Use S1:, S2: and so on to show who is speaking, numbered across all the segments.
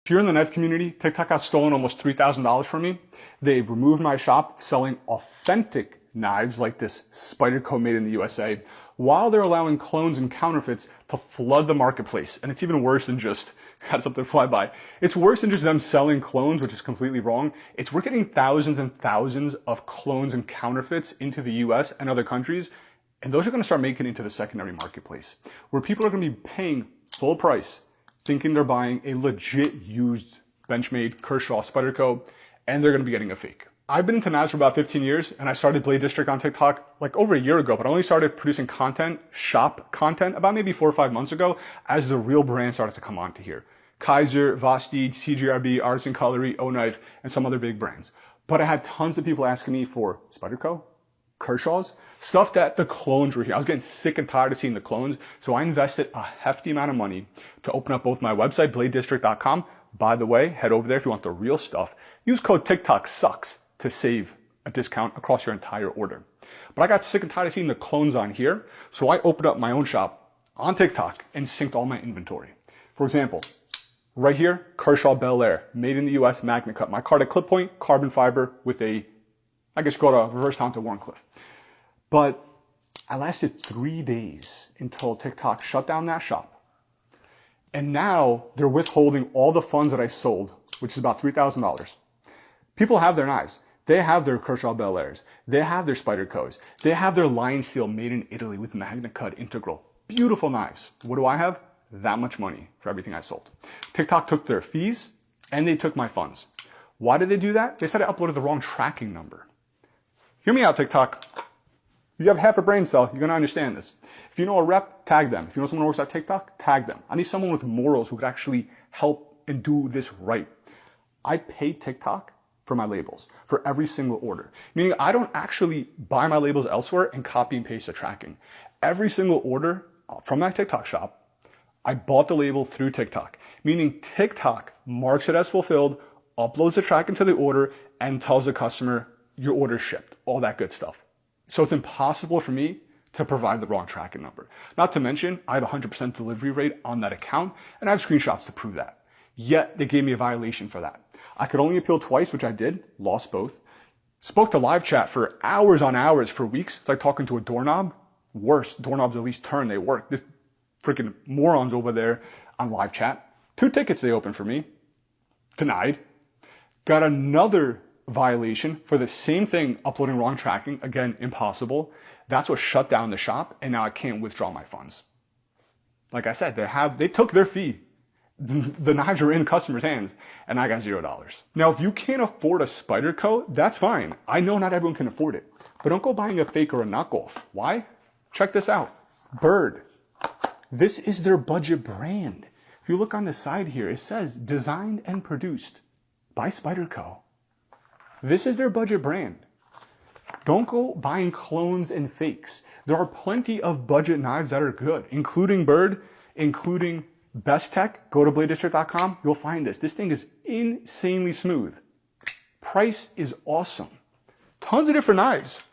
S1: If you're in the knife community, TikTok has stolen almost $3,000 from me. They've removed my shop selling authentic knives like this Spyderco made in the USA, while they're allowing clones and counterfeits to flood the marketplace. And it's even worse than just had something fly by. It's worse than just them selling clones, which is completely wrong. It's we're getting thousands and thousands of clones and counterfeits into the US and other countries, and those are going to start making it into the secondary marketplace, where people are going to be paying full price, thinking they're buying a legit used Benchmade Kershaw Spyderco, and they're going to be getting a fake. I've been into knives for about 15 years, and I started Blade District on TikTok like over a year ago, but I only started producing content, shop content, about maybe 4 or 5 months ago as the real brand started to come onto here. Kaiser, Vosteed, CGRB, Artisan Cutlery, O-Knife, and some other big brands. But I had tons of people asking me for Spyderco, Kershaw's, stuff that the clones were here. I was getting sick and tired of seeing the clones, so I invested a hefty amount of money to open up both my website, bladedistrict.com. By the way, head over there if you want the real stuff. Use code TikTokSucks to save a discount across your entire order. But I got sick and tired of seeing the clones on here, so I opened up my own shop on TikTok and synced all my inventory. For example, right here, Kershaw Bel Air, made in the US, Magna Cut. My card at clip point, carbon fiber with a, I guess go to reverse down to Warncliffe. But I lasted 3 days until TikTok shut down that shop. And now they're withholding all the funds that I sold, which is about $3,000. People have their knives. They have their Kershaw Bel Airs. They have their Spydercos. They have their Lion Steel made in Italy with Magna Cut integral. Beautiful knives. What do I have? That much money for everything I sold. TikTok took their fees and they took my funds. Why did they do that? They said I uploaded the wrong tracking number. Hear me out, TikTok. You have half a brain cell, you're gonna understand this. If you know a rep, tag them. If you know someone who works at TikTok, tag them. I need someone with morals who could actually help and do this right. I pay TikTok for my labels, for every single order. Meaning I don't actually buy my labels elsewhere and copy and paste the tracking. Every single order from that TikTok shop, I bought the label through TikTok. Meaning TikTok marks it as fulfilled, uploads the tracking to the order, and tells the customer your order shipped, all that good stuff. So it's impossible for me to provide the wrong tracking number. Not to mention, I have 100% delivery rate on that account, and I have screenshots to prove that. Yet they gave me a violation for that. I could only appeal twice, which I did, lost both. Spoke to live chat for hours on hours for weeks. It's like talking to a doorknob. Worse, doorknobs at least turn, they work. This freaking morons over there on live chat. 2 tickets they opened for me. Denied. Got another violation for the same thing, uploading wrong tracking. Again, impossible. That's what shut down the shop, and now I can't withdraw my funds. Like I said, they took their fee. The knives are in customers' hands, and I got $0. Now, if you can't afford a Spyderco, that's fine. I know not everyone can afford it, but don't go buying a fake or a knockoff. Why? Check this out. Bird. This is their budget brand. If you look on the side here, it says designed and produced by Spyderco. This is their budget brand. Don't go buying clones and fakes. There are plenty of budget knives that are good, including Bird, including Best Tech. Go to bladedistrict.com. You'll find this. This thing is insanely smooth. Price is awesome. Tons of different knives.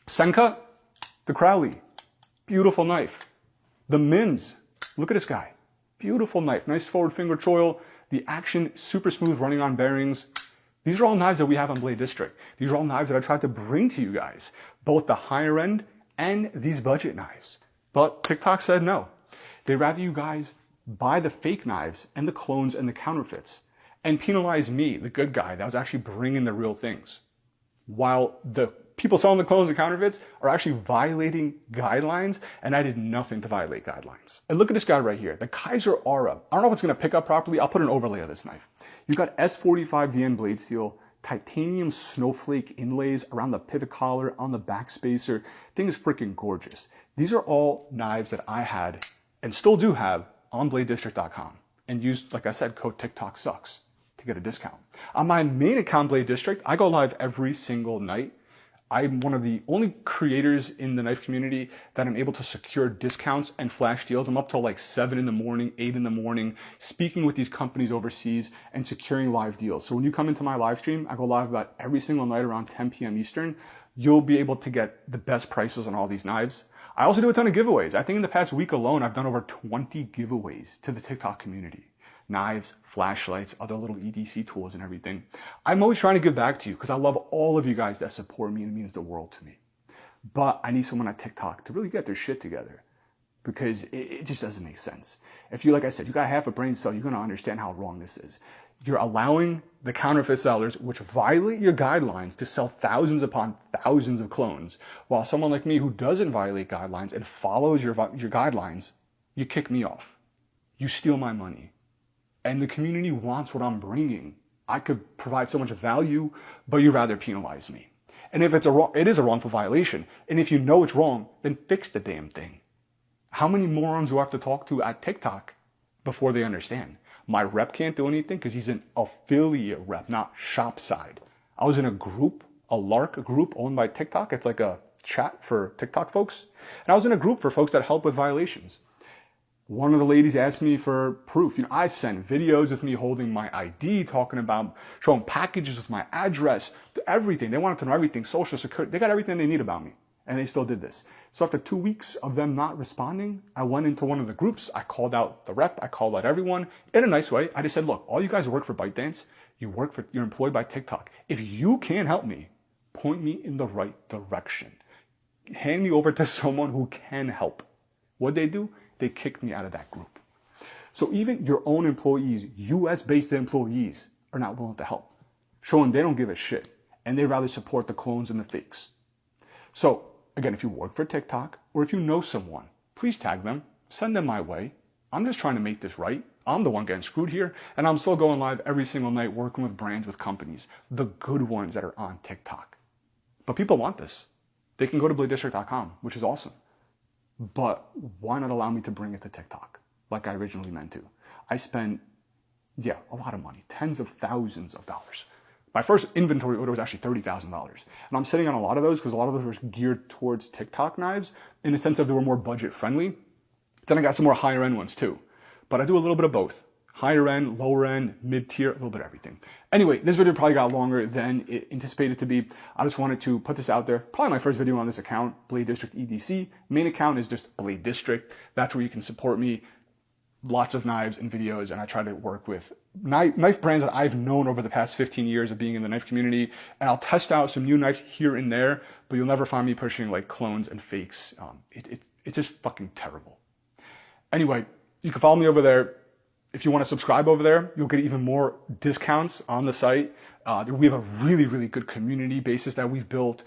S1: Senka, the Crowley, beautiful knife. The Mims, look at this guy. Beautiful knife. Nice forward finger choil. The action, super smooth, running on bearings. These are all knives that we have on Blade District. These are all knives that I tried to bring to you guys, both the higher end and these budget knives. But TikTok said no. They'd rather you guys buy the fake knives and the clones and the counterfeits and penalize me, the good guy that was actually bringing the real things, while the people selling the clones and counterfeits are actually violating guidelines, and I did nothing to violate guidelines. And look at this guy right here, the Kaiser Aura. I don't know if it's gonna pick up properly. I'll put an overlay of this knife. You got S45 VN blade steel, titanium snowflake inlays around the pivot collar, on the back spacer. Thing is freaking gorgeous. These are all knives that I had and still do have on bladedistrict.com, and use, like I said, code TikTokSucks to get a discount. On my main account, Blade District, I go live every single night. I'm one of the only creators in the knife community that I'm able to secure discounts and flash deals. I'm up till like 7 in the morning, 8 in the morning, speaking with these companies overseas and securing live deals. So when you come into my live stream, I go live about every single night around 10 p.m. Eastern. You'll be able to get the best prices on all these knives. I also do a ton of giveaways. I think in the past week alone, I've done over 20 giveaways to the TikTok community. knives, flashlights, other little EDC tools and everything. I'm always trying to give back to you because I love all of you guys that support me and it means the world to me. But I need someone at TikTok to really get their shit together because it just doesn't make sense. If you, like I said, you got half a brain cell, you're going to understand how wrong this is. You're allowing the counterfeit sellers, which violate your guidelines, to sell thousands upon thousands of clones, while someone like me who doesn't violate guidelines and follows your guidelines, you kick me off. You steal my money. And the community wants what I'm bringing. I could provide so much value, but you'd rather penalize me. And if it is a wrongful violation, and if you know it's wrong, then fix the damn thing. How many morons do I have to talk to at TikTok before they understand? My rep can't do anything because he's an affiliate rep, not shop side. I was in a group, a LARC group owned by TikTok. It's like a chat for TikTok folks. And I was in a group for folks that help with violations. One of the ladies asked me for proof. I sent videos with me holding my ID, talking about showing packages with my address, everything. They wanted to know everything, social security. They got everything they need about me. And they still did this. So after 2 weeks of them not responding, I went into one of the groups. I called out the rep. I called out everyone in a nice way. I just said, look, all you guys work for ByteDance. You're employed by TikTok. If you can't help me, point me in the right direction. Hand me over to someone who can help. What'd they do? They kicked me out of that group. So even your own employees, US-based employees, are not willing to help, showing they don't give a shit, and they'd rather support the clones and the fakes. So again, if you work for TikTok or if you know someone, please tag them, send them my way. I'm just trying to make this right. I'm the one getting screwed here, and I'm still going live every single night working with brands, with companies, the good ones that are on TikTok. But people want this. They can go to BladeDistrict.com, which is awesome. But why not allow me to bring it to TikTok like I originally meant to? I spent, a lot of money, tens of thousands of dollars. My first inventory order was actually $30,000. And I'm sitting on a lot of those because a lot of those were geared towards TikTok knives in the sense of they were more budget friendly. Then I got some more higher end ones too. But I do a little bit of both. Higher end, lower end, mid-tier, a little bit of everything. Anyway, this video probably got longer than it anticipated to be. I just wanted to put this out there. Probably my first video on this account, Blade District EDC. Main account is just Blade District. That's where you can support me. Lots of knives and videos, and I try to work with knife brands that I've known over the past 15 years of being in the knife community, and I'll test out some new knives here and there, but you'll never find me pushing like clones and fakes. It's just fucking terrible. Anyway, you can follow me over there. If you want to subscribe over there, you'll get even more discounts on the site. We have a really, really good community basis that we've built.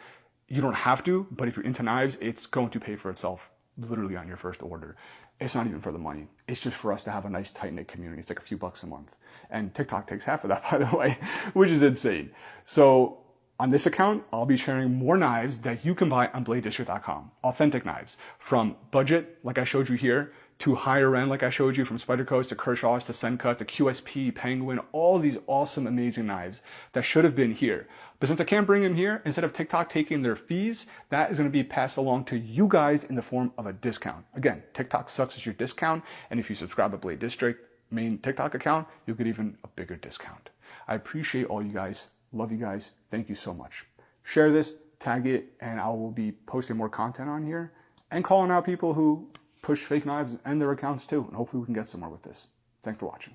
S1: You don't have to, but if you're into knives, it's going to pay for itself literally on your first order. It's not even for the money. It's just for us to have a nice tight-knit community. It's like a few bucks a month. And TikTok takes half of that, by the way, which is insane. So on this account, I'll be sharing more knives that you can buy on BladeDistrict.com. Authentic knives from budget, like I showed you here, to higher end, like I showed you, from Spyderco's to Kershaw's to Sencut to QSP, Penguin, all these awesome, amazing knives that should have been here. But since I can't bring them here, instead of TikTok taking their fees, that is going to be passed along to you guys in the form of a discount. Again, TikTok sucks as your discount, and if you subscribe to Blade District main TikTok account, you'll get even a bigger discount. I appreciate all you guys. Love you guys. Thank you so much. Share this, tag it, and I will be posting more content on here and calling out people who push fake knives and their accounts too. And hopefully we can get somewhere with this. Thanks for watching.